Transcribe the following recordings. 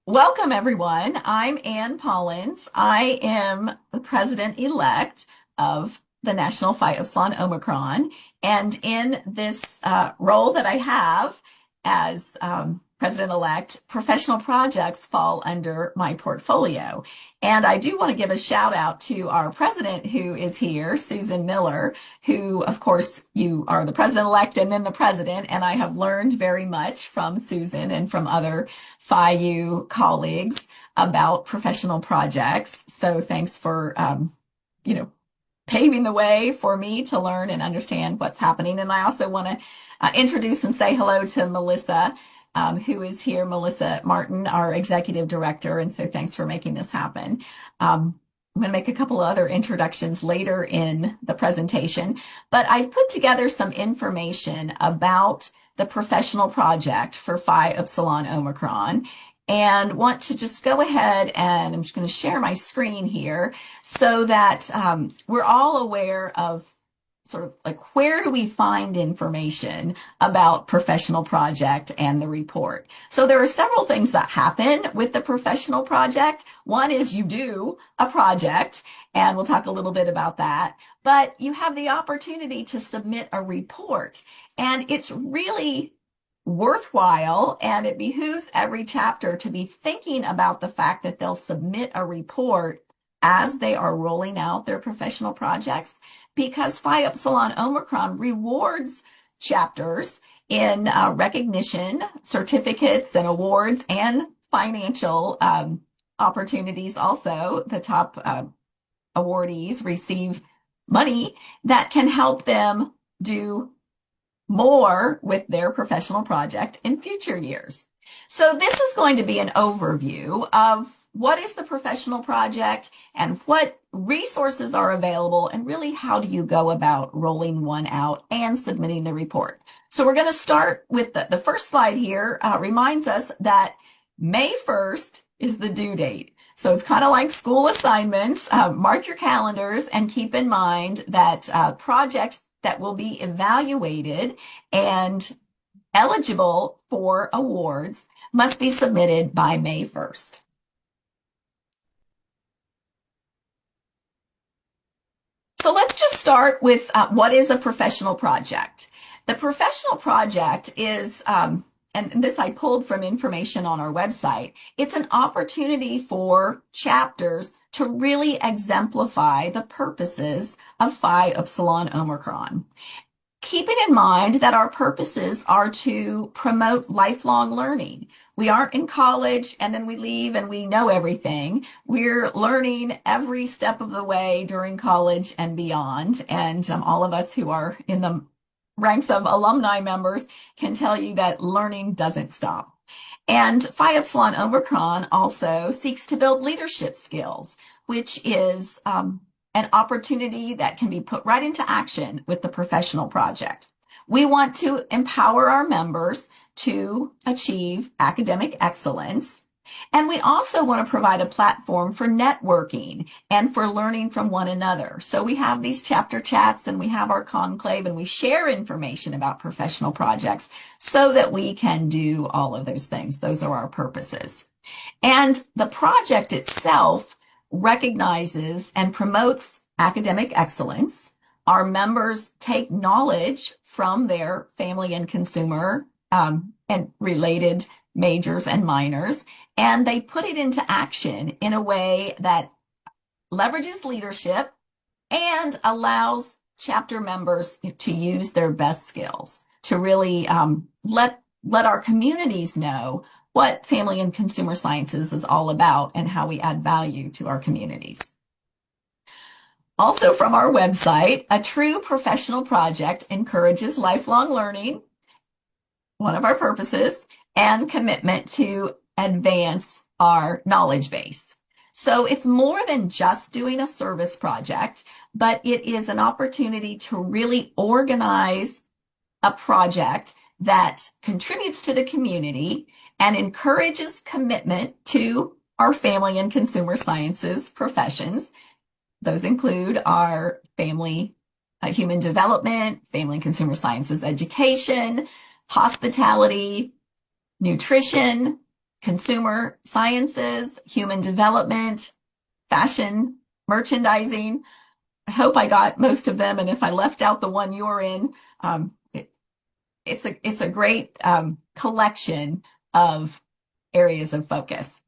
Welcome, everyone. I'm Ann Paulins. I am the president-elect of the National Phi Upsilon Omicron. And in this role that I have as president-elect, professional projects fall under my portfolio. And I do want to give a shout out to our president who is here, Susan Miller, who, of course, you are the president-elect and then the president. And I have learned very much from Susan and from other Phi U colleagues about professional projects. So thanks for, paving the way for me to learn and understand what's happening. And I also want to introduce and say hello to Melissa, who is here, Melissa Martin, our executive director. And so thanks for making this happen. I'm going to make a couple of other introductions later in the presentation, but I've put together some information about the professional project for Phi Upsilon Omicron and want to just go ahead and I'm just going to share my screen here so that we're all aware of sort of like where do we find information about professional project and the report. So there are several things that happen with the professional project. One is you do a project, and we'll talk a little bit about that, but you have the opportunity to submit a report, and it's really worthwhile, and it behooves every chapter to be thinking about the fact that they'll submit a report as they are rolling out their professional projects, because Phi Upsilon Omicron rewards chapters in recognition, certificates and awards, and financial opportunities. Also, the top awardees receive money that can help them do more with their professional project in future years. So this is going to be an overview of what is the professional project and what resources are available, and really how do you go about rolling one out and submitting the report. So we're going to start with the first slide here. Reminds us that May 1st is the due date. So it's kind of like school assignments. Mark your calendars and keep in mind that projects that will be evaluated and eligible for awards must be submitted by May 1st. So let's just start with what is a professional project. The professional project is, and this I pulled from information on our website, it's an opportunity for chapters to really exemplify the purposes of Phi Upsilon Omicron. Keeping in mind that our purposes are to promote lifelong learning. We aren't in college and then we leave and we know everything. We're learning every step of the way during college and beyond. And all of us who are in the ranks of alumni members can tell you that learning doesn't stop. And Phi Upsilon Omicron also seeks to build leadership skills, which is an opportunity that can be put right into action with the professional project. We want to empower our members to achieve academic excellence. And we also want to provide a platform for networking and for learning from one another. So we have these chapter chats and we have our conclave and we share information about professional projects so that we can do all of those things. Those are our purposes. And the project itself recognizes and promotes academic excellence. Our members take knowledge from their family and consumer and related majors and minors, and they put it into action in a way that leverages leadership and allows chapter members to use their best skills to really let our communities know what family and consumer sciences is all about and how we add value to our communities. Also from our website, a true professional project encourages lifelong learning, one of our purposes, and commitment to advance our knowledge base. So it's more than just doing a service project, but it is an opportunity to really organize a project that contributes to the community and encourages commitment to our family and consumer sciences professions. Those include our family human development, family and consumer sciences education, hospitality, nutrition, consumer sciences, human development, fashion, merchandising. I hope I got most of them, and if I left out the one you're in, it's a great collection of areas of focus.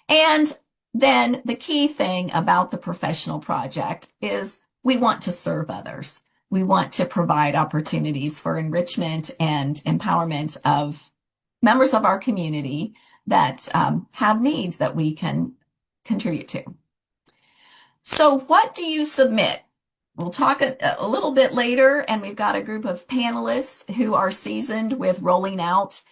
And then the key thing about the professional project is we want to serve others. We want to provide opportunities for enrichment and empowerment of members of our community that have needs that we can contribute to. So what do you submit? We'll talk a little bit later, and we've got a group of panelists who are seasoned with rolling out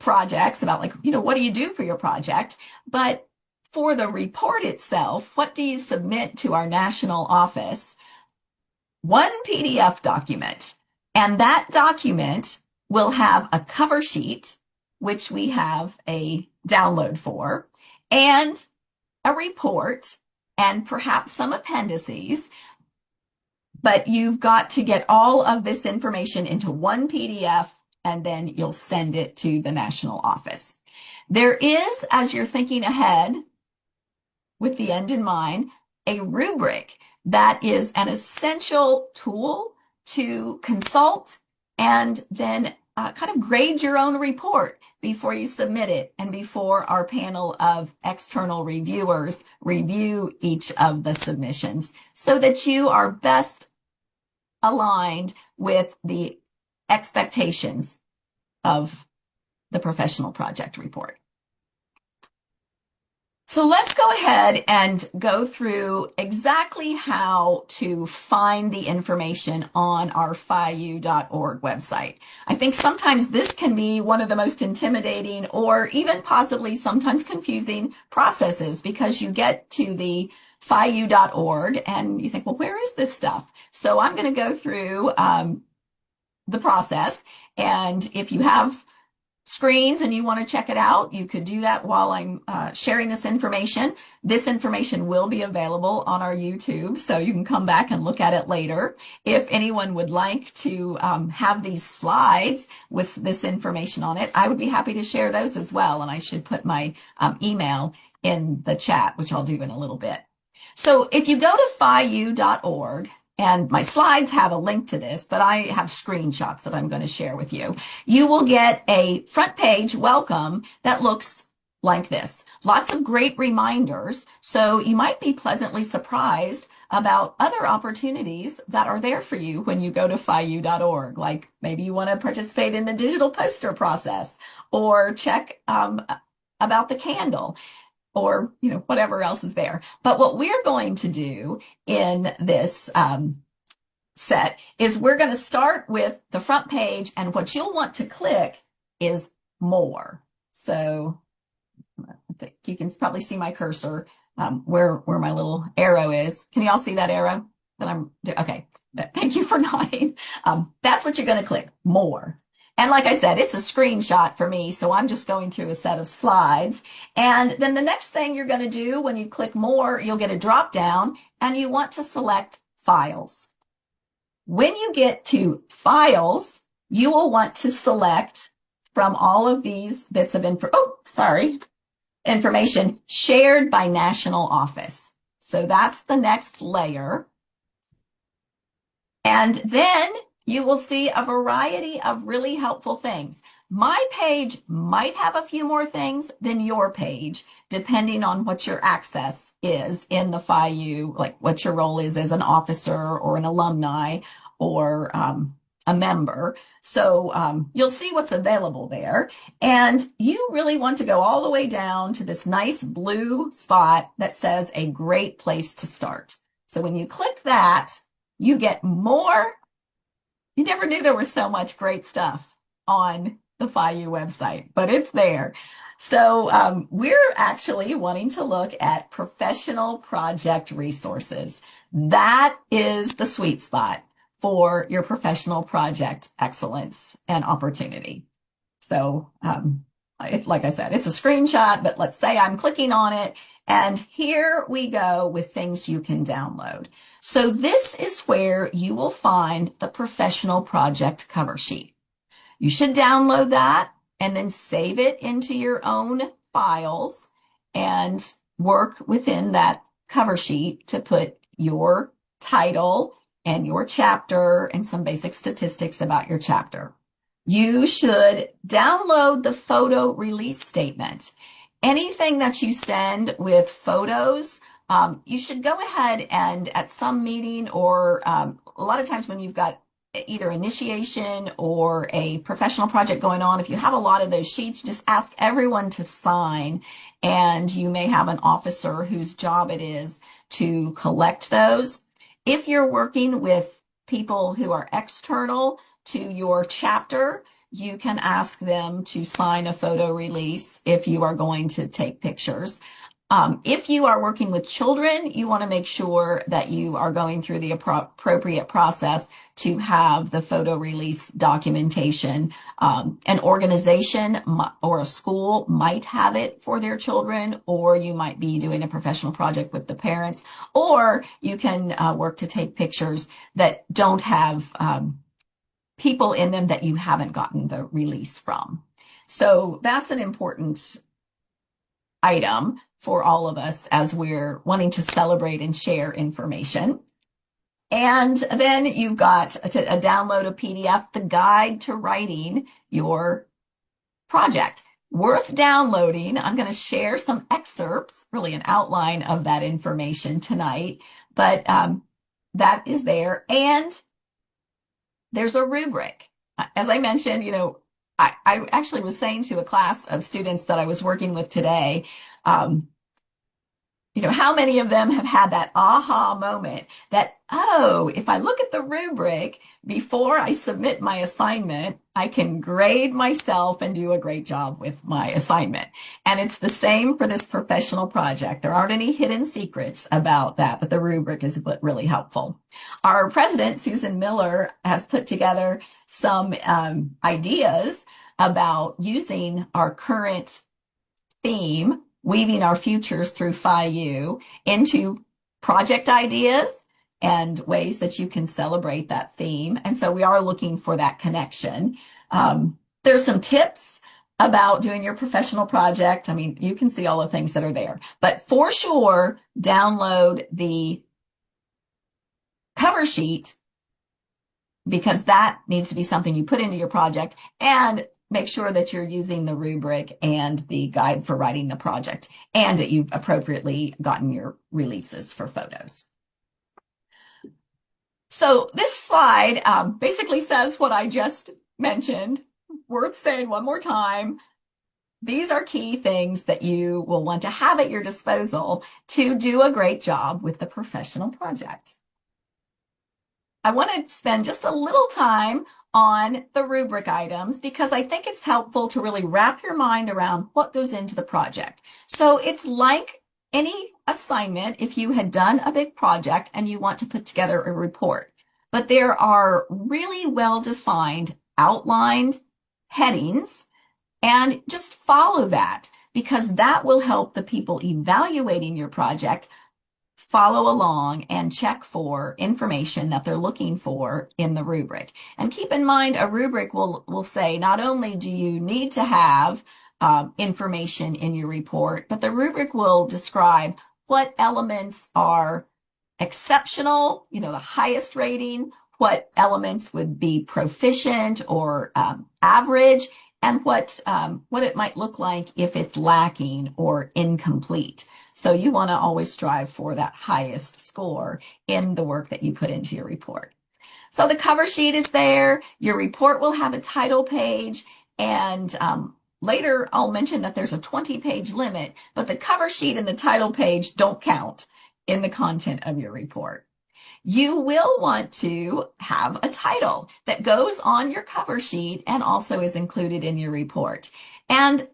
projects about, like, what do you do for your project? But for the report itself, what do you submit to our national office? One PDF document, and that document will have a cover sheet, which we have a download for, and a report, and perhaps some appendices. But you've got to get all of this information into one PDF, and then you'll send it to the national office. There is, as you're thinking ahead with the end in mind, a rubric that is an essential tool to consult and then kind of grade your own report before you submit it, and before our panel of external reviewers review each of the submissions, so that you are best aligned with the expectations of the professional project report. So let's go ahead and go through exactly how to find the information on our phiu.org website. I think sometimes this can be one of the most intimidating, or even possibly sometimes confusing processes, because you get to the phiu.org and you think, well, where is this stuff? So I'm going to go through the process, and if you have screens and you want to check it out, you could do that while I'm sharing this information. This information will be available on our YouTube, so you can come back and look at it later. If anyone would like to have these slides with this information on it, I would be happy to share those as well, and I should put my email in the chat, which I'll do in a little bit. So if you go to phiu.org, and my slides have a link to this, but I have screenshots that I'm going to share with you, you will get a front page welcome that looks like this. Lots of great reminders, so you might be pleasantly surprised about other opportunities that are there for you when you go to phiu.org. Like maybe you want to participate in the digital poster process, or check about the candle, or whatever else is there. But what we're going to do in this set is we're going to start with the front page, and what you'll want to click is more. So I think you can probably see my cursor where my little arrow is. Can you all see that arrow? Okay. Thank you for nodding. That's what you're going to click, more. And like I said, it's a screenshot for me, so I'm just going through a set of slides. And then the next thing you're going to do when you click more, you'll get a drop down, and you want to select files. When you get to files, you will want to select from all of these bits of information shared by national office. So that's the next layer. And then you will see a variety of really helpful things. My page might have a few more things than your page, depending on what your access is in the Phi U, like what your role is as an officer or an alumni or a member. So you'll see what's available there. And you really want to go all the way down to this nice blue spot that says a great place to start. So when you click that, you get more. You never knew there was so much great stuff on the Phi U website, but it's there. So we're actually wanting to look at professional project resources. That is the sweet spot for your professional project excellence and opportunity. So like I said, it's a screenshot, but let's say I'm clicking on it, and here we go with things you can download. So this is where you will find the professional project cover sheet. You should download that and then save it into your own files and work within that cover sheet to put your title and your chapter and some basic statistics about your chapter. You should download the photo release statement. Anything that you send with photos, you should go ahead and at some meeting or a lot of times when you've got either initiation or a professional project going on, if you have a lot of those sheets, just ask everyone to sign, and you may have an officer whose job it is to collect those. If you're working with people who are external to your chapter, you can ask them to sign a photo release if you are going to take pictures. If you are working with children, you want to make sure that you are going through the appropriate process to have the photo release documentation. An organization or a school might have it for their children, or you might be doing a professional project with the parents, or you can work to take pictures that don't have people in them that you haven't gotten the release from. So that's an important item for all of us as we're wanting to celebrate and share information. And then you've got a download a PDF, the guide to writing your project. Worth downloading. I'm going to share some excerpts, really an outline of that information tonight, but that is there. And there's a rubric. As I mentioned, I actually was saying to a class of students that I was working with today, how many of them have had that aha moment that, oh, if I look at the rubric before I submit my assignment, I can grade myself and do a great job with my assignment. And it's the same for this professional project. There aren't any hidden secrets about that, but the rubric is really helpful. Our president, Susan Miller, has put together some ideas about using our current theme, weaving our futures through Phi U, into project ideas and ways that you can celebrate that theme. And so we are looking for that connection. There's some tips about doing your professional project. I mean, you can see all the things that are there, but for sure, download the cover sheet, because that needs to be something you put into your project, and make sure that you're using the rubric and the guide for writing the project, and that you've appropriately gotten your releases for photos. So this slide basically says what I just mentioned. Worth saying one more time. These are key things that you will want to have at your disposal to do a great job with the professional project. I want to spend just a little time on the rubric items because I think it's helpful to really wrap your mind around what goes into the project. So it's like any assignment if you had done a big project and you want to put together a report. But there are really well-defined outlined headings, and just follow that, because that will help the people evaluating your project follow along and check for information that they're looking for in the rubric. And keep in mind, a rubric will say not only do you need to have information in your report, but the rubric will describe what elements are exceptional, the highest rating, what elements would be proficient or average, and what it might look like if it's lacking or incomplete. So you want to always strive for that highest score in the work that you put into your report. So the cover sheet is there. Your report will have a title page, and later I'll mention that there's a 20-page limit, but the cover sheet and the title page don't count in the content of your report. You will want to have a title that goes on your cover sheet and also is included in your report. And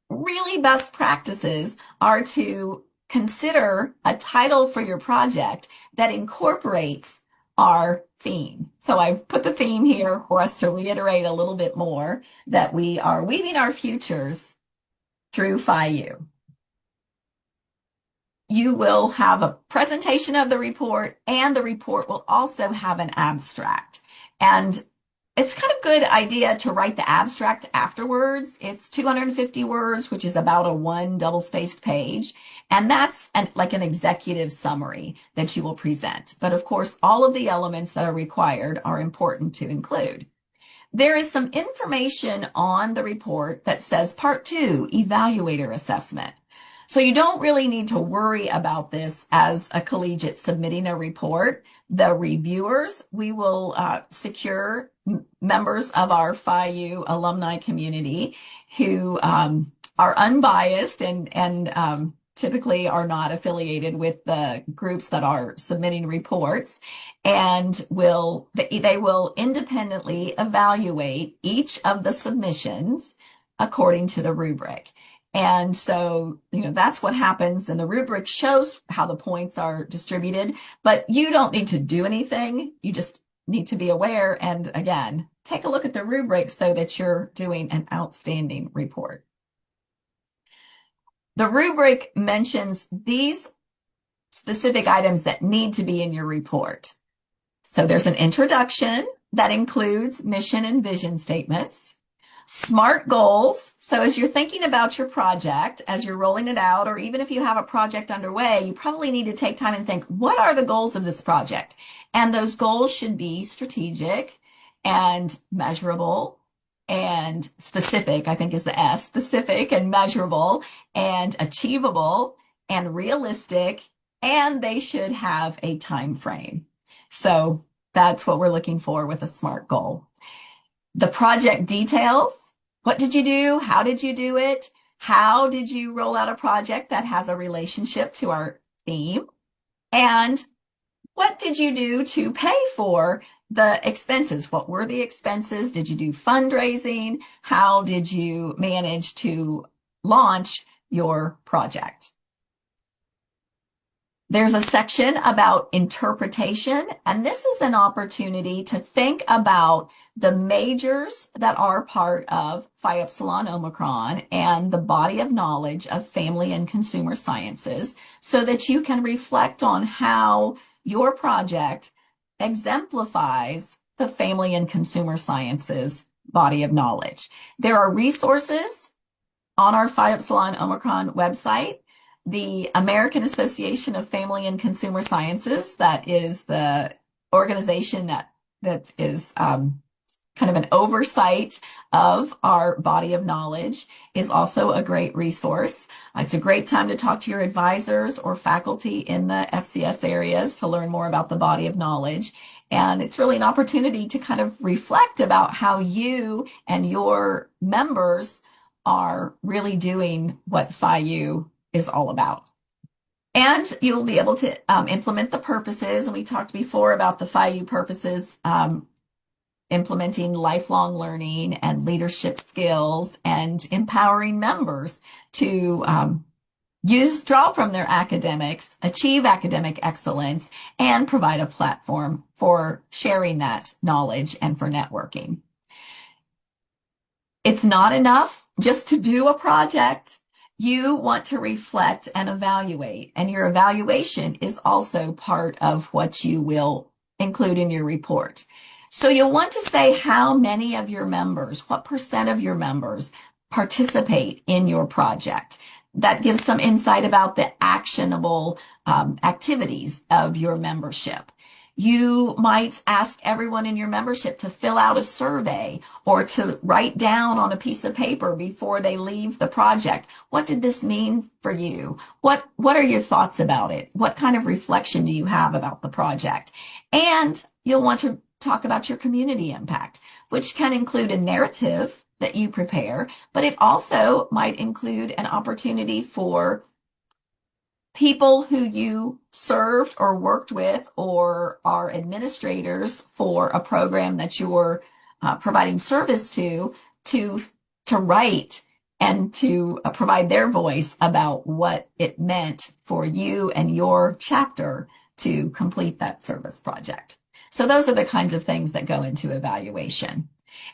really best practices are to consider a title for your project that incorporates our theme. So I've put the theme here for us to reiterate a little bit more that we are weaving our futures through Phi U. You will have a presentation of the report, and the report will also have an abstract. And it's kind of good idea to write the abstract afterwards. It's 250 words, which is about a one double-spaced page. And that's like an executive summary that you will present. But of course, all of the elements that are required are important to include. There is some information on the report that says Part 2, Evaluator Assessment. So you don't really need to worry about this as a collegiate submitting a report. The reviewers, we will secure members of our Phi U alumni community who are unbiased and typically are not affiliated with the groups that are submitting reports, and they will independently evaluate each of the submissions according to the rubric. And so, that's what happens. And the rubric shows how the points are distributed, but you don't need to do anything. You just need to be aware. And again, take a look at the rubric so that you're doing an outstanding report. The rubric mentions these specific items that need to be in your report. So there's an introduction that includes mission and vision statements, SMART goals. So as you're thinking about your project, as you're rolling it out, or even if you have a project underway, you probably need to take time and think, what are the goals of this project? And those goals should be strategic and measurable and specific, I think is the S, specific and measurable and achievable and realistic, and they should have a time frame. So that's what we're looking for with a SMART goal. The project details. What did you do? How did you do it? How did you roll out a project that has a relationship to our theme? And what did you do to pay for the expenses? What were the expenses? Did you do fundraising? How did you manage to launch your project? There's a section about interpretation, and this is an opportunity to think about the majors that are part of Phi Upsilon Omicron and the body of knowledge of family and consumer sciences so that you can reflect on how your project exemplifies the family and consumer sciences body of knowledge. There are resources on our Phi Upsilon Omicron website. The American Association of Family and Consumer Sciences, that is the organization that is kind of an oversight of our body of knowledge, is also a great resource. It's a great time to talk to your advisors or faculty in the FCS areas to learn more about the body of knowledge. And it's really an opportunity to kind of reflect about how you and your members are really doing what Phi U is all about. And you'll be able to implement the purposes. And we talked before about the Phi U purposes, implementing lifelong learning and leadership skills and empowering members to draw from their academics, achieve academic excellence, and provide a platform for sharing that knowledge and for networking. It's not enough just to do a project. You want to reflect and evaluate, and your evaluation is also part of what you will include in your report. So you'll want to say how many of your members, what % of your members participate in your project. That gives some insight about the actionable activities of your membership. You might ask everyone in your membership to fill out a survey or to write down on a piece of paper before they leave the project. What did this mean for you? What are your thoughts about it? What kind of reflection do you have about the project? And you'll want to talk about your community impact, which can include a narrative that you prepare, but it also might include an opportunity for people who you served or worked with or are administrators for a program that you're providing service to write and to provide their voice about what it meant for you and your chapter to complete that service project. So those are the kinds of things that go into evaluation.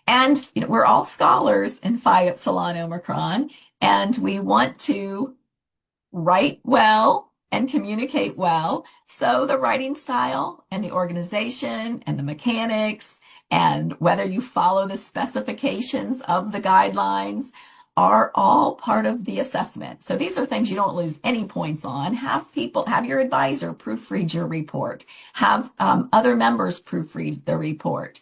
And we're all scholars in Phi Upsilon Omicron, and we want to write well and communicate well. So the writing style and the organization and the mechanics and whether you follow the specifications of the guidelines are all part of the assessment. So these are things you don't lose any points on. Have your advisor proofread your report. Have other members proofread the report.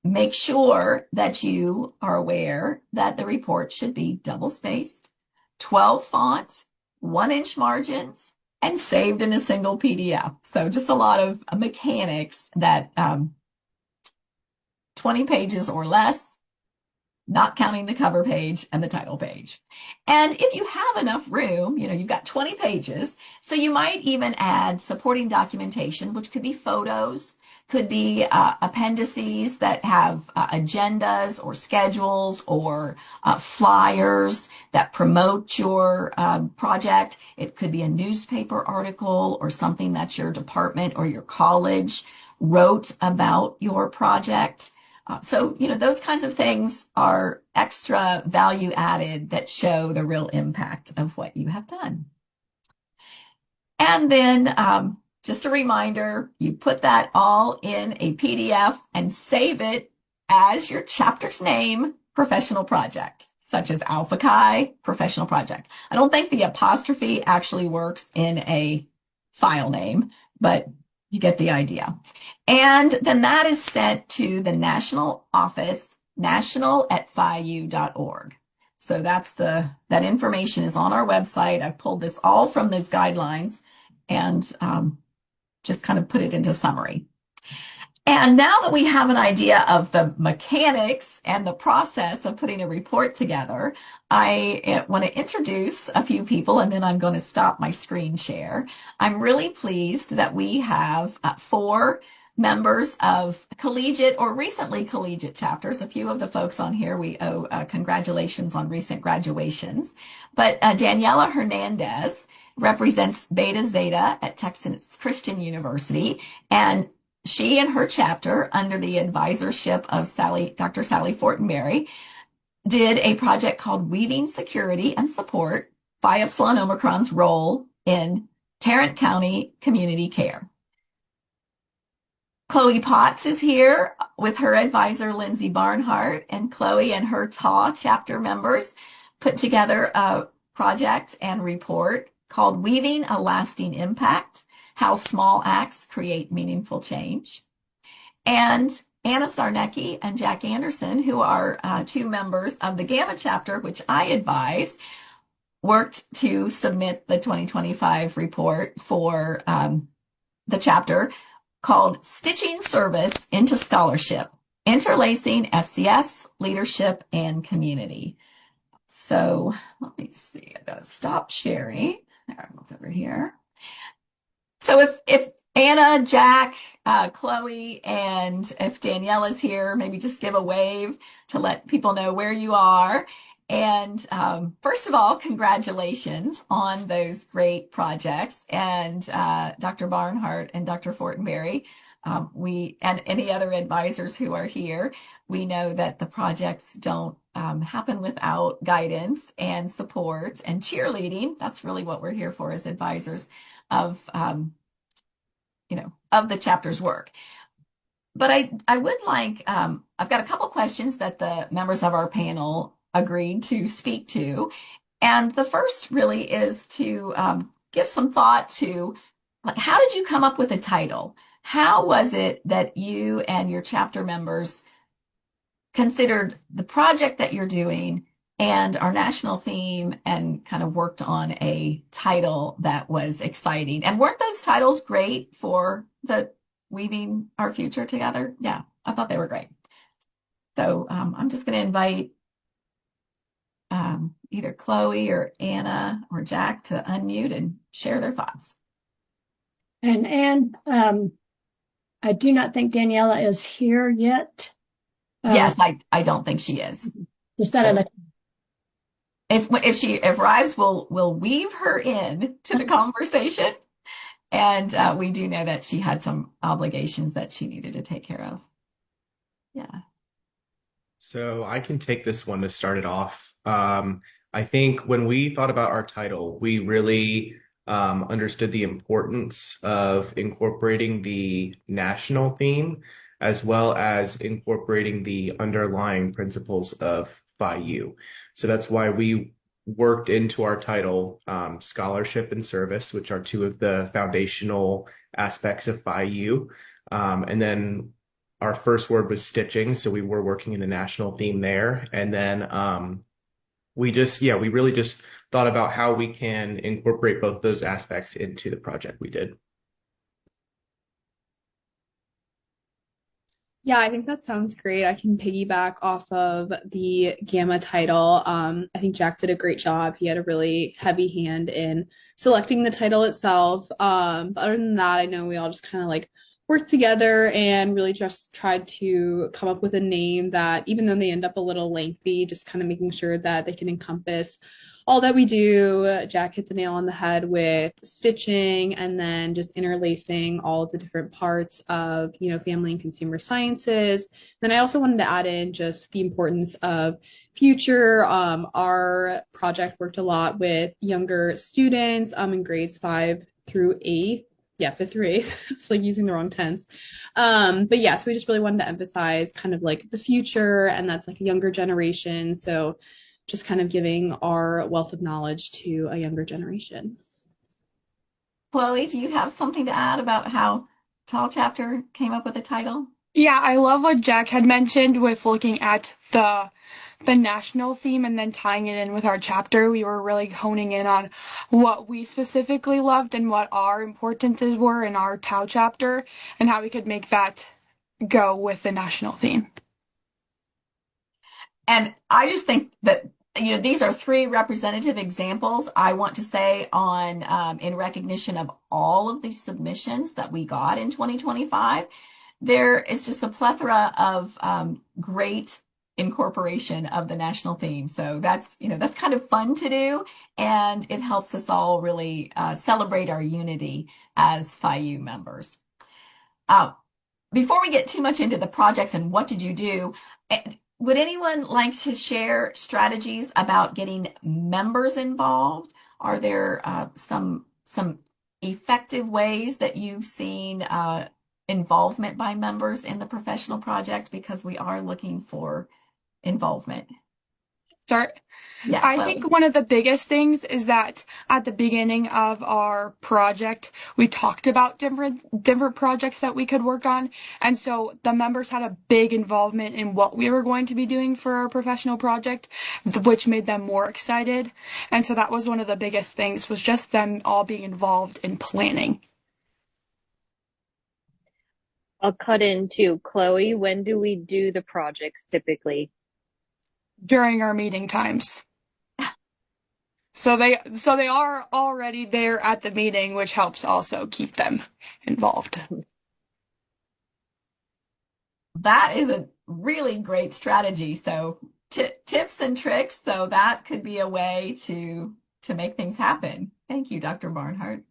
Make sure that you are aware that the report should be double-spaced, 12 font, 1-inch margins, and saved in a single PDF. So just a lot of mechanics that 20 pages or less, not counting the cover page and the title page. And if you have enough room, you've got 20 pages, so you might even add supporting documentation, which could be photos, could be appendices that have agendas or schedules or flyers that promote your project. It could be a newspaper article or something that your department or your college wrote about your project. So, those kinds of things are extra value added that show the real impact of what you have done. And then just a reminder, you put that all in a PDF and save it as your chapter's name, professional project, such as Alpha Chi, professional project. I don't think the apostrophe actually works in a file name, but you get the idea. And then that is sent to the national office, national@phiu.org. So that information is on our website. I've pulled this all from those guidelines and just kind of put it into summary. And now that we have an idea of the mechanics and the process of putting a report together, I want to introduce a few people, and then I'm going to stop my screen share. I'm really pleased that we have 4 members of collegiate or recently collegiate chapters. A few of the folks on here, we owe congratulations on recent graduations. But Daniela Hernandez represents Beta Zeta at Texas Christian University, and she and her chapter, under the advisorship of Dr. Sally Fortenberry, did a project called Weaving Security and Support, Phi Upsilon Omicron's role in Tarrant County Community Care. Chloe Potts is here with her advisor, Lindsay Barnhart, and Chloe and her TAW chapter members put together a project and report called Weaving a Lasting Impact, How Small Acts Create Meaningful Change. And Anna Sarnecki and Jack Anderson, who are 2 members of the Gamma chapter, which I advise, worked to submit the 2025 report for the chapter called Stitching Service into Scholarship, Interlacing FCS, Leadership, and Community. So let me see, I've got to stop sharing. There, I'll move over here. So if Anna, Jack, Chloe, and if Danielle is here, maybe just give a wave to let people know where you are. And first of all, congratulations on those great projects. And Dr. Barnhart and Dr. Fortenberry, and any other advisors who are here, we know that the projects don't happen without guidance and support and cheerleading. That's really what we're here for as advisors of the chapter's work. But I would like, I've got a couple questions that the members of our panel agreed to speak to. And the first really is to give some thought to, like, how did you come up with a title? How was it that you and your chapter members considered the project that you're doing and our national theme and kind of worked on a title that was exciting? And weren't those titles great for the Weaving Our Future Together? Yeah, I thought they were great. So I'm just going to invite either Chloe or Anna or Jack to unmute and share their thoughts. And I do not think Daniela is here yet. Yes, I don't think she is. Just out of if she arrives, we'll weave her in to the conversation. And we do know that she had some obligations that she needed to take care of. Yeah. So I can take this one to start it off. I think when we thought about our title, we really understood the importance of incorporating the national theme. as well as incorporating the underlying principles of Phi U. So that's why we worked into our title scholarship and service, which are two of the foundational aspects of Phi U. And then our first word was stitching, so we were working in the national theme there. And then we really just thought about how we can incorporate both those aspects into the project we did. Yeah, I think that sounds great. I can piggyback off of the Gamma title. I think Jack did a great job. He had a really heavy hand in selecting the title itself. But other than that, I know we all just kind of like worked together and really just tried to come up with a name that, even though they end up a little lengthy, just kind of making sure that they can encompass all that we do. Jack hit the nail on the head with stitching and then just interlacing all of the different parts of, family and consumer sciences. Then I also wanted to add in just the importance of future. Our project worked a lot with younger students in grades 5 through 8th. Yeah, 5th through 8th. It's like using the wrong tense. But yeah, so we just really wanted to emphasize kind of like the future, and that's like a younger generation. So just kind of giving our wealth of knowledge to a younger generation. Chloe, do you have something to add about how Tall Chapter came up with the title? Yeah, I love what Jack had mentioned with looking at the national theme and then tying it in with our chapter. We were really honing in on what we specifically loved and what our importances were in our Tau chapter and how we could make that go with the national theme. And I just think that, these are 3 representative examples, I want to say, on in recognition of all of the submissions that we got in 2025. There is just a plethora of great incorporation of the national theme. So that's kind of fun to do, and it helps us all really celebrate our unity as Phi U members. Before we get too much into the projects and what did you do, would anyone like to share strategies about getting members involved? Are there some effective ways that you've seen involvement by members in the professional project? Because we are looking for involvement. Start. Yeah, I think one of the biggest things is that at the beginning of our project, we talked about different projects that we could work on. And so the members had a big involvement in what we were going to be doing for our professional project, which made them more excited. And so that was one of the biggest things, was just them all being involved in planning. I'll cut in too. Chloe, when do we do the projects typically? During our meeting times. So they are already there at the meeting, which helps also keep them involved. That is a really great strategy. So tips and tricks. So that could be a way to make things happen. Thank you, Dr. Barnhart.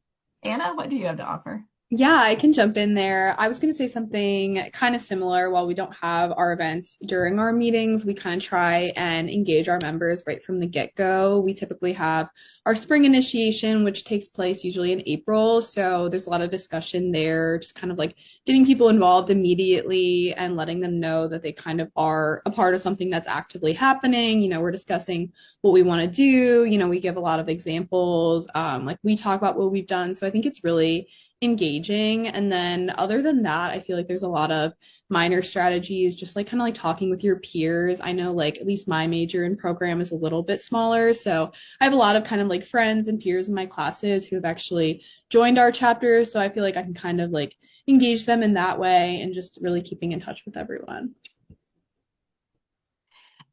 Anna, what do you have to offer? Yeah, I can jump in there. I was going to say something kind of similar. While we don't have our events during our meetings, we kind of try and engage our members right from the get-go. We typically have our spring initiation, which takes place usually in April. So there's a lot of discussion there, just kind of like getting people involved immediately and letting them know that they kind of are a part of something that's actively happening. We're discussing what we want to do. We give a lot of examples. Like we talk about what we've done. So I think it's really engaging. And then other than that, I feel like there's a lot of minor strategies, just like kind of like talking with your peers. I know like at least my major and program is a little bit smaller. So I have a lot of kind of like friends and peers in my classes who have actually joined our chapters. So I feel like I can kind of like engage them in that way and just really keeping in touch with everyone.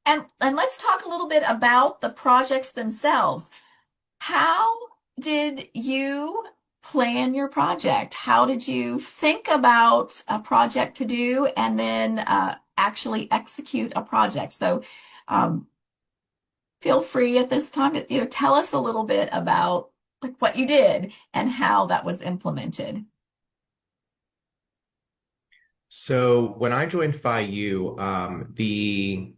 And let's talk a little bit about the projects themselves. How did you plan your project? How did you think about a project to do and then actually execute a project? So feel free at this time to tell us a little bit about like what you did and how that was implemented. So when I joined Phi U, the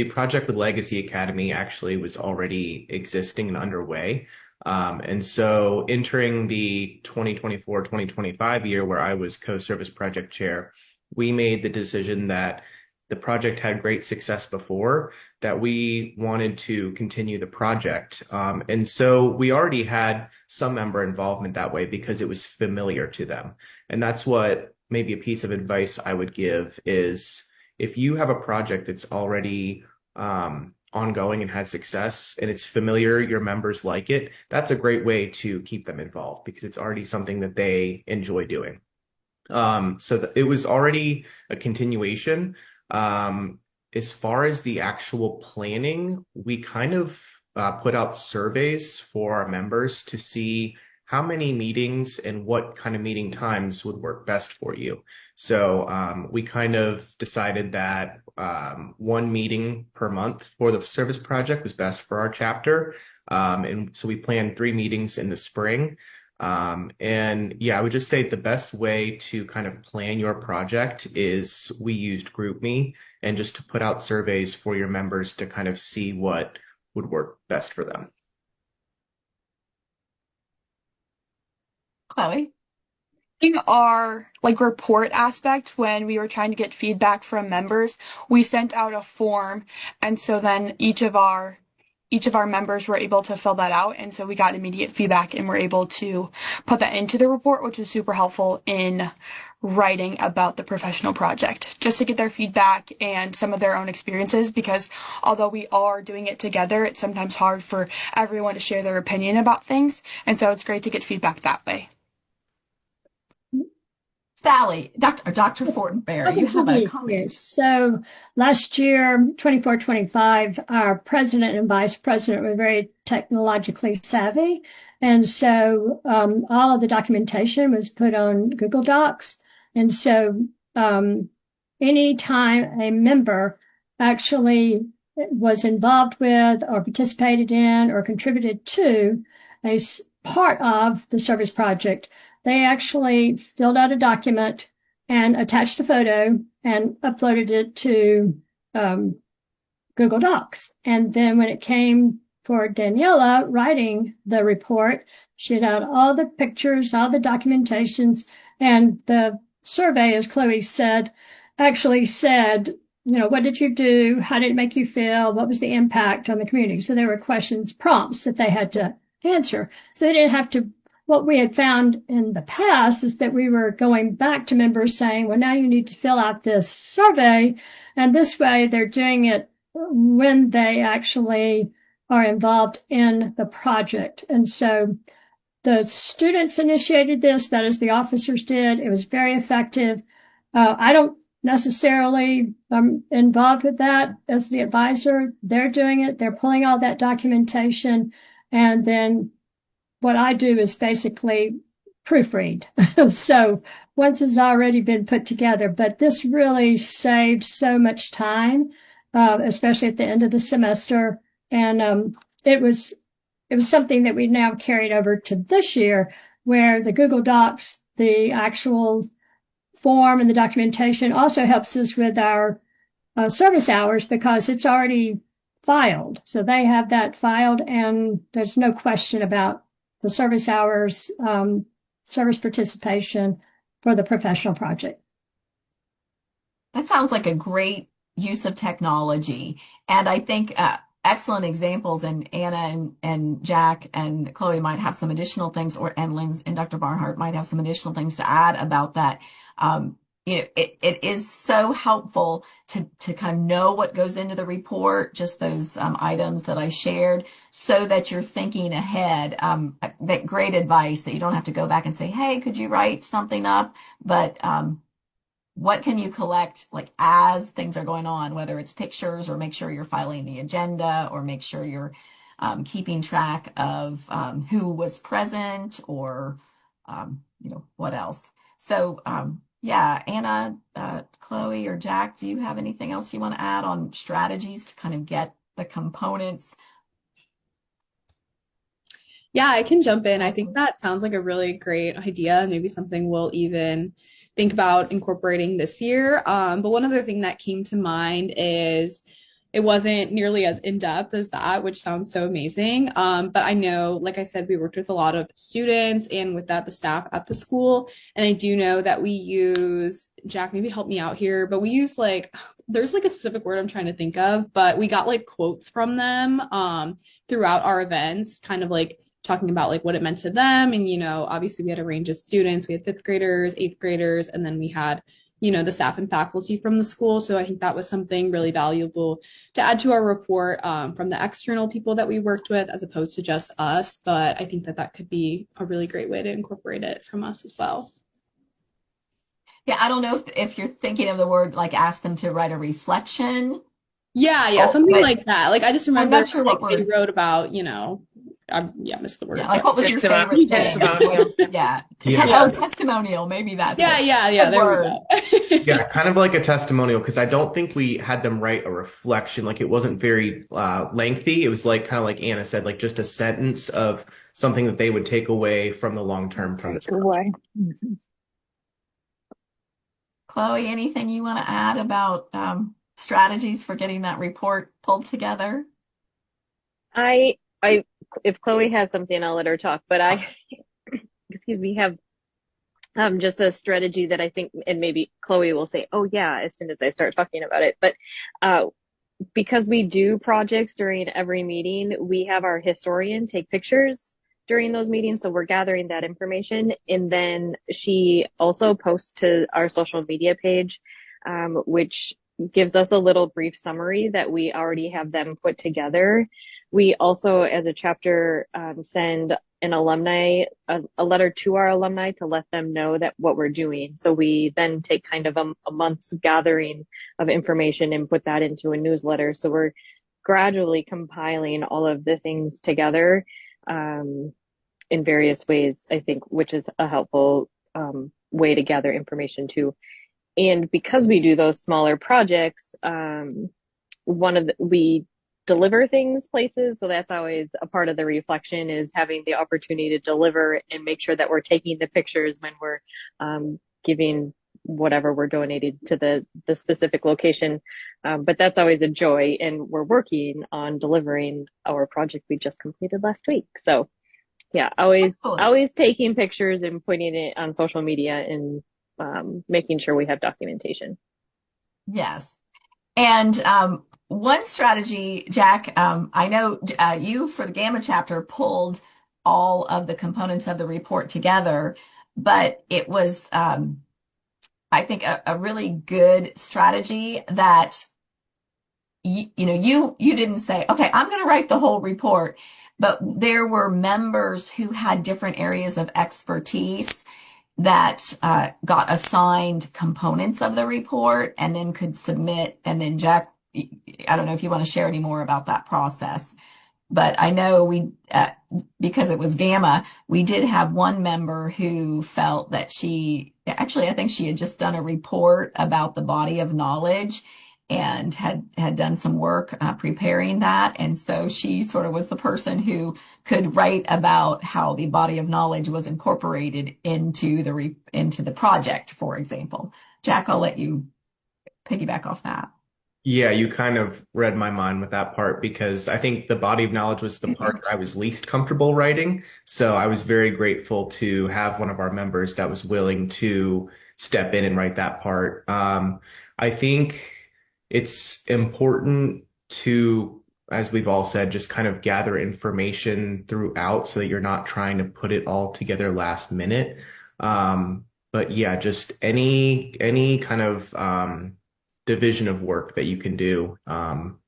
project with Legacy Academy actually was already existing and underway. And so entering the 2024-2025 year where I was co-service project chair, we made the decision that the project had great success before, that we wanted to continue the project. And so we already had some member involvement that way because it was familiar to them. And that's what maybe a piece of advice I would give is if you have a project that's already ongoing and has success and it's familiar, your members like it, that's a great way to keep them involved because it's already something that they enjoy doing. So it was already a continuation. As far as the actual planning, we kind of put out surveys for our members to see how many meetings and what kind of meeting times would work best for you. So we kind of decided that one meeting per month for the service project was best for our chapter. And so we planned 3 meetings in the spring. And yeah, I would just say the best way to kind of plan your project is we used GroupMe and just to put out surveys for your members to kind of see what would work best for them. Chloe? In our report aspect, when we were trying to get feedback from members, we sent out a form, and so then each of our members were able to fill that out, and so we got immediate feedback and were able to put that into the report, which was super helpful in writing about the professional project, just to get their feedback and some of their own experiences, because although we are doing it together, it's sometimes hard for everyone to share their opinion about things, and so it's great to get feedback that way. Sally, Dr. Fortenberry, you have a comment. Yes. So last year, 24-25, our president and vice president were very technologically savvy. And so all of the documentation was put on Google Docs. And so anytime a member actually was involved with or participated in or contributed to a part of the service project, they actually filled out a document and attached a photo and uploaded it to Google Docs. And then when it came for Daniela writing the report, she had out all the pictures, all the documentations, and the survey, as Chloe said, actually said, what did you do? How did it make you feel? What was the impact on the community? So there were questions, prompts that they had to answer. So they didn't have to. What we had found in the past is that we were going back to members saying, well, now you need to fill out this survey. And this way they're doing it when they actually are involved in the project. And so the students initiated this. That is, the officers did. It was very effective. I don't necessarily involved with that as the advisor. They're doing it. They're pulling all that documentation. And then what I do is basically proofread. So once it's already been put together, but this really saved so much time, especially at the end of the semester. And it was something that we now carried over to this year, where the Google Docs, the actual form and the documentation also helps us with our service hours because it's already filed. So they have that filed, and there's no question about the service hours, service participation for the professional project. That sounds like a great use of technology. And I think excellent examples, and Anna and Jack and Chloe might have some additional things, and Lynn and Dr. Barnhart might have some additional things to add about that. It is so helpful to kind of know what goes into the report, just those items that I shared, so that you're thinking ahead. That great advice that you don't have to go back and say, hey, could you write something up? But what can you collect as things are going on, whether it's pictures or make sure you're filing the agenda or make sure you're keeping track of who was present or what else. So yeah, Anna, Chloe, or Jack, do you have anything else you want to add on strategies to kind of get the components? Yeah, I can jump in. I think that sounds like a really great idea, maybe something we'll even think about incorporating this year. But one other thing that came to mind is, it wasn't nearly as in-depth as that, which sounds so amazing. But I know, like I said, we worked with a lot of students and with that, the staff at the school. And I do know that we use, Jack, maybe help me out here, but we use like, there's like a specific word I'm trying to think of, but we got like quotes from them throughout our events, kind of like talking about like what it meant to them. And, obviously we had a range of students. We had fifth graders, eighth graders, and then we had the staff and faculty from the school. So I think that was something really valuable to add to our report from the external people that we worked with as opposed to just us. But I think that could be a really great way to incorporate it from us as well. Yeah, I don't know if you're thinking of the word like ask them to write a reflection. Yeah, something like that. Like I just remember I'm not sure what they wrote about, I missed the word. Yeah, like what was your favorite testimonial? Yeah. Testimonial. Maybe that's Yeah. There we go. Yeah, kind of like a testimonial, because I don't think we had them write a reflection. Like it wasn't very lengthy. It was like kind of like Anna said, like just a sentence of something that they would take away from the long term from this project. Chloe, anything you want to add about strategies for getting that report pulled together? If Chloe has something, I'll let her talk, but excuse me, have just a strategy that I think, and maybe Chloe will say, oh yeah, as soon as I start talking about it. But because we do projects during every meeting, we have our historian take pictures during those meetings. So we're gathering that information. And then she also posts to our social media page, which gives us a little brief summary that we already have them put together. We also, as a chapter, send an alumni, a letter to our alumni to let them know that what we're doing. So we then take kind of a month's gathering of information and put that into a newsletter. So we're gradually compiling all of the things together in various ways, I think, which is a helpful way to gather information too. And because we do those smaller projects, we deliver things places. So that's always a part of the reflection, is having the opportunity to deliver and make sure that we're taking the pictures when we're giving whatever we're donating to the specific location. But that's always a joy, and we're working on delivering our project we just completed last week. So yeah, always taking pictures and putting it on social media and making sure we have documentation. Yes. And one strategy, Jack, I know you for the Gamma chapter pulled all of the components of the report together, but it was, I think, a really good strategy that you didn't say, okay, I'm going to write the whole report, but there were members who had different areas of expertise that got assigned components of the report and then could submit. And then Jack, I don't know if you want to share any more about that process, but I know because it was Gamma, we did have one member who felt that I think she had just done a report about the body of knowledge and had done some work preparing that. And so she sort of was the person who could write about how the body of knowledge was incorporated into the project, for example. Jack, I'll let you piggyback off that. Yeah, you kind of read my mind with that part, because I think the body of knowledge was the part that I was least comfortable writing. So I was very grateful to have one of our members that was willing to step in and write that part. I think it's important to, as we've all said, just kind of gather information throughout so that you're not trying to put it all together last minute. But yeah, just any kind of division of work that you can do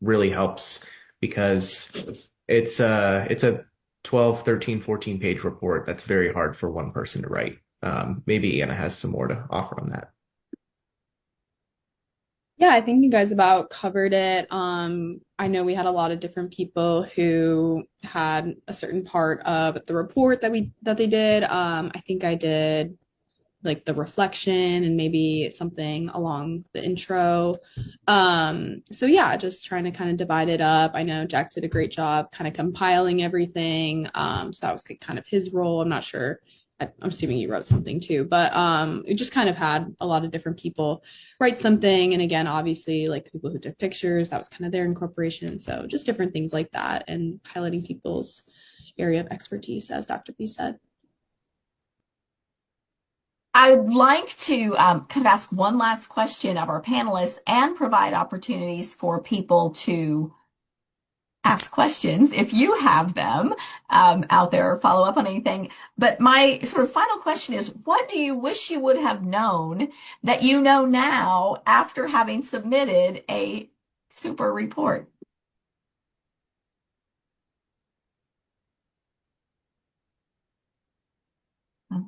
really helps, because it's a 12, 13, 14 page report that's very hard for one person to write. Maybe Anna has some more to offer on that. Yeah, I think you guys about covered it. I know we had a lot of different people who had a certain part of the report that they did. I think I did like the reflection and maybe something along the intro. So yeah, just trying to kind of divide it up. I know Jack did a great job kind of compiling everything. So that was kind of his role. I'm not sure I'm assuming you wrote something too, but it just kind of had a lot of different people write something. And again, obviously, like the people who took pictures, that was kind of their incorporation. So just different things like that and highlighting people's area of expertise, as Dr. B said. I'd like to kind of ask one last question of our panelists and provide opportunities for people to ask questions if you have them out there or follow up on anything. But my sort of final question is, what do you wish you would have known that you know now after having submitted a super report?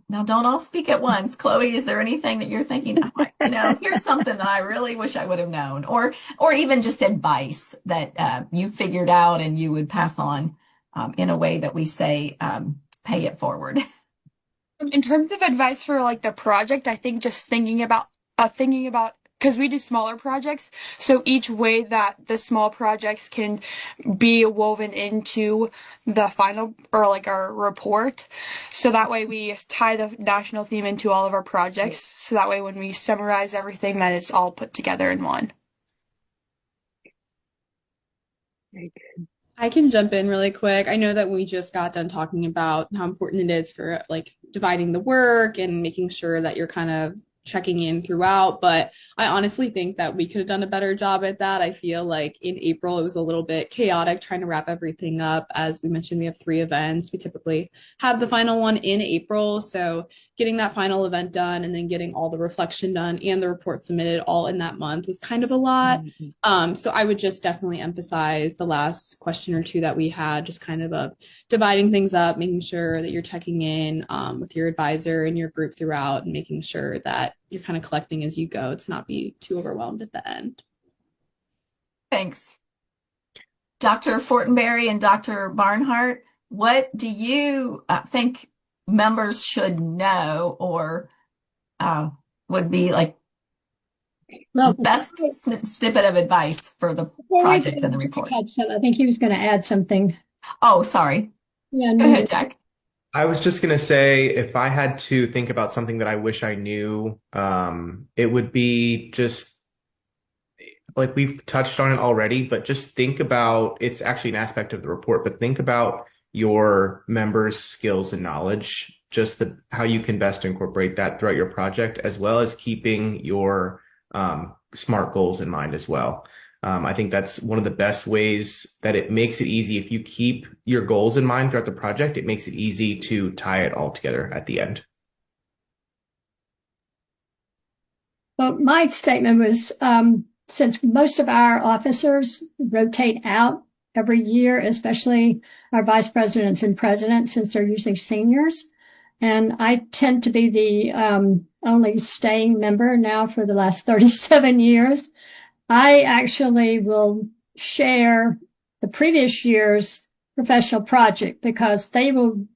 Now, don't all speak at once. Chloe, is there anything that you're thinking, here's something that I really wish I would have known, or even just advice that you figured out and you would pass on in a way that we say pay it forward? In terms of advice for like the project, I think just thinking about because we do smaller projects, so each way that the small projects can be woven into the final or like our report, so that way we tie the national theme into all of our projects, so that way when we summarize everything, that it's all put together in one. Very good. I can jump in really quick. I know that we just got done talking about how important it is for like dividing the work and making sure that you're kind of checking in throughout, but I honestly think that we could have done a better job at that. I feel like in April it was a little bit chaotic trying to wrap everything up. As we mentioned, we have 3 events. We typically have the final one in April, so getting that final event done and then getting all the reflection done and the report submitted all in that month was kind of a lot. So I would just definitely emphasize the last question or two that we had, just kind of dividing things up, making sure that you're checking in with your advisor and your group throughout, and making sure that you're kind of collecting as you go to not be too overwhelmed at the end. Thanks. Dr. Fortenberry and Dr. Barnhart, what do you think members should know or would be like the best snippet of advice for the project and the report? I think he was going to add something. Oh, sorry. Yeah, Go ahead, Jack. I was just going to say, if I had to think about something that I wish I knew, it would be just like we've touched on it already, but just think about, it's actually an aspect of the report, but think about your members' skills and knowledge, just how you can best incorporate that throughout your project, as well as keeping your SMART goals in mind as well. I think that's one of the best ways that it makes it easy. If you keep your goals in mind throughout the project, it makes it easy to tie it all together at the end. Well, my statement was, since most of our officers rotate out every year, especially our vice presidents and presidents, since they're usually seniors, and I tend to be the only staying member now for the last 37 years, I actually will share the previous year's professional project, because the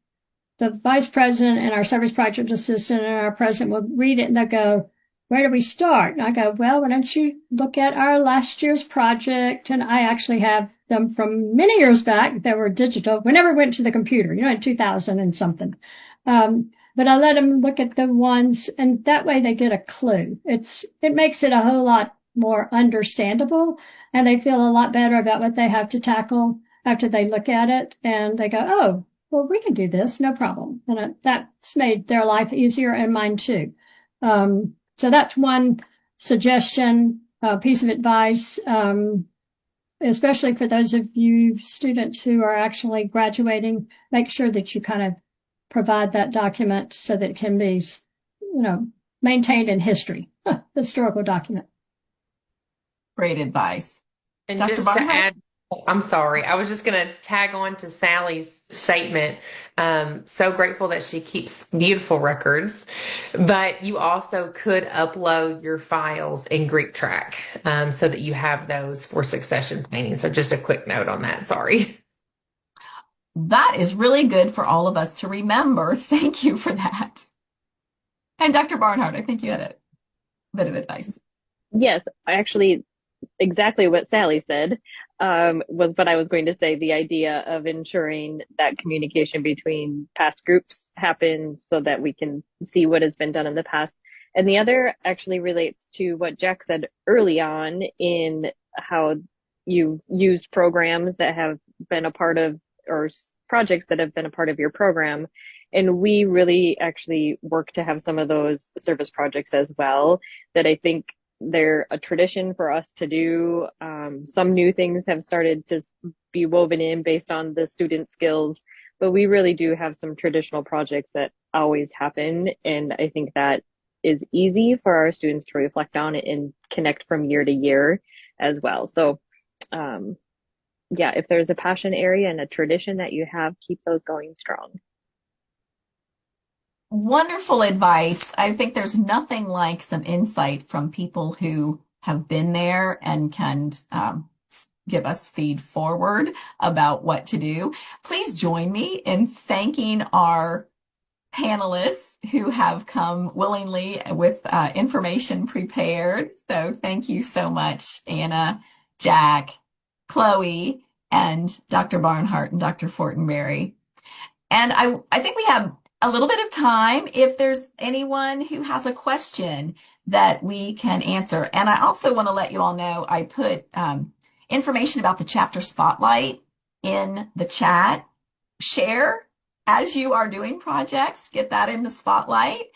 vice president and our service project assistant and our president will read it and they'll go, where do we start? And I go, well, why don't you look at our last year's project? And I actually have them from many years back that were digital. We never went to the computer, in 2000 and something. But I let them look at the ones, and that way they get a clue. It makes it a whole lot more understandable, and they feel a lot better about what they have to tackle after they look at it, and they go, oh, well, we can do this, no problem. And that's made their life easier and mine too. So that's one suggestion, piece of advice, especially for those of you students who are actually graduating. Make sure that you kind of provide that document so that it can be, maintained in history, historical document. Great advice. And Dr. just Barnhart? to add, I'm sorry, I was just going to tag on to Sally's statement. So grateful that she keeps beautiful records, but you also could upload your files in GreekTrack so that you have those for succession planning. So just a quick note on that. Sorry. That is really good for all of us to remember. Thank you for that. And Dr. Barnhart, I think you had a bit of advice. Yes, actually, exactly what Sally said, was what I was going to say. The idea of ensuring that communication between past groups happens so that we can see what has been done in the past. And the other actually relates to what Jack said early on in how you've used programs that have been a part of, or projects that have been a part of your program. And we really actually work to have some of those service projects as well, that I think they're a tradition for us to do. Some new things have started to be woven in based on the student skills, but we really do have some traditional projects that always happen. And I think that is easy for our students to reflect on and connect from year to year as well. So, yeah, if there's a passion area and a tradition that you have, keep those going strong. Wonderful advice. I think there's nothing like some insight from people who have been there and can give us feed forward about what to do. Please join me in thanking our panelists who have come willingly with information prepared. So thank you so much, Anna, Jack, Chloe, and Dr. Barnhart and Dr. Fortenberry. And I think we have a little bit of time if there's anyone who has a question that we can answer. And I also want to let you all know I put information about the chapter spotlight in the chat. Share as you are doing projects, get that in the spotlight.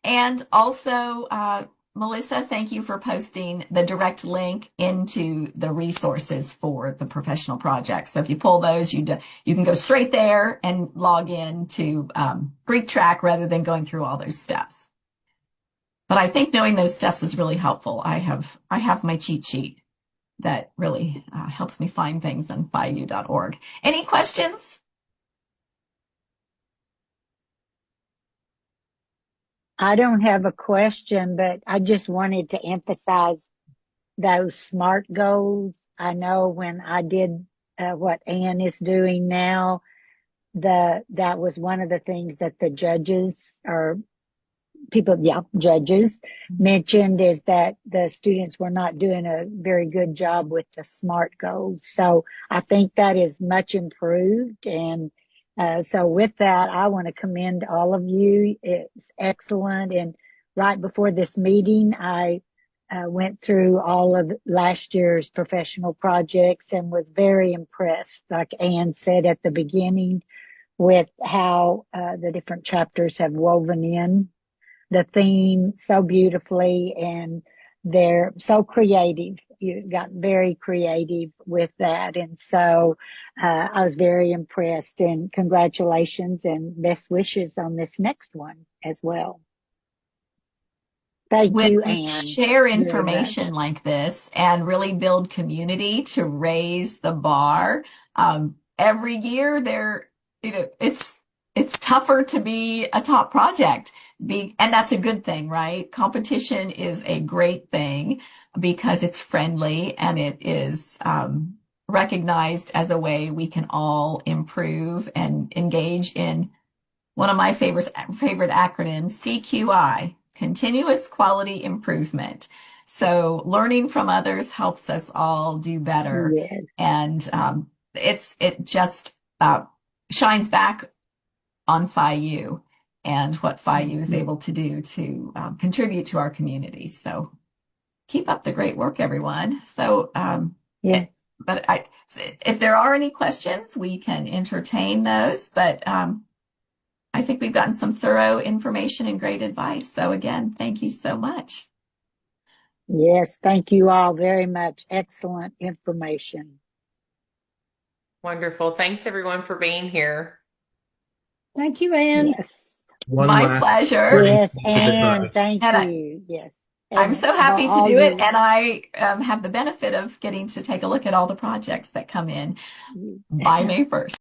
And also, Melissa, thank you for posting the direct link into the resources for the professional projects. So if you pull those, you can go straight there and log in to Greek Track rather than going through all those steps. But I think knowing those steps is really helpful. I have my cheat sheet that really helps me find things on phiu.org. Any questions? I don't have a question, but I just wanted to emphasize those SMART goals. I know when I did what Ann is doing now, that was one of the things that the judges or judges mentioned, is that the students were not doing a very good job with the SMART goals. So I think that is much improved. And so with that, I want to commend all of you. It's excellent. And right before this meeting, I went through all of last year's professional projects and was very impressed, like Ann said at the beginning, with how the different chapters have woven in the theme so beautifully, and they're so creative. You got very creative with that. And so I was very impressed, and congratulations and best wishes on this next one as well. Thank you, When we Ann. share information like this and really build community to raise the bar, every year it's tougher to be a top project. And that's a good thing, right? Competition is a great thing because it's friendly and it is recognized as a way we can all improve and engage in one of my favorite acronyms, CQI, Continuous Quality Improvement. So learning from others helps us all do better. Yes. And it just shines back on Phi U and what Phi U is able to do to contribute to our community. So keep up the great work, everyone. So, if there are any questions, we can entertain those. But I think we've gotten some thorough information and great advice. So again, thank you so much. Yes, thank you all very much. Excellent information. Wonderful. Thanks everyone for being here. Thank you, Ann. Yes. My pleasure. Yes, Ann, thank you. Yes. I'm so happy to do it, and I have the benefit of getting to take a look at all the projects that come in by May 1st.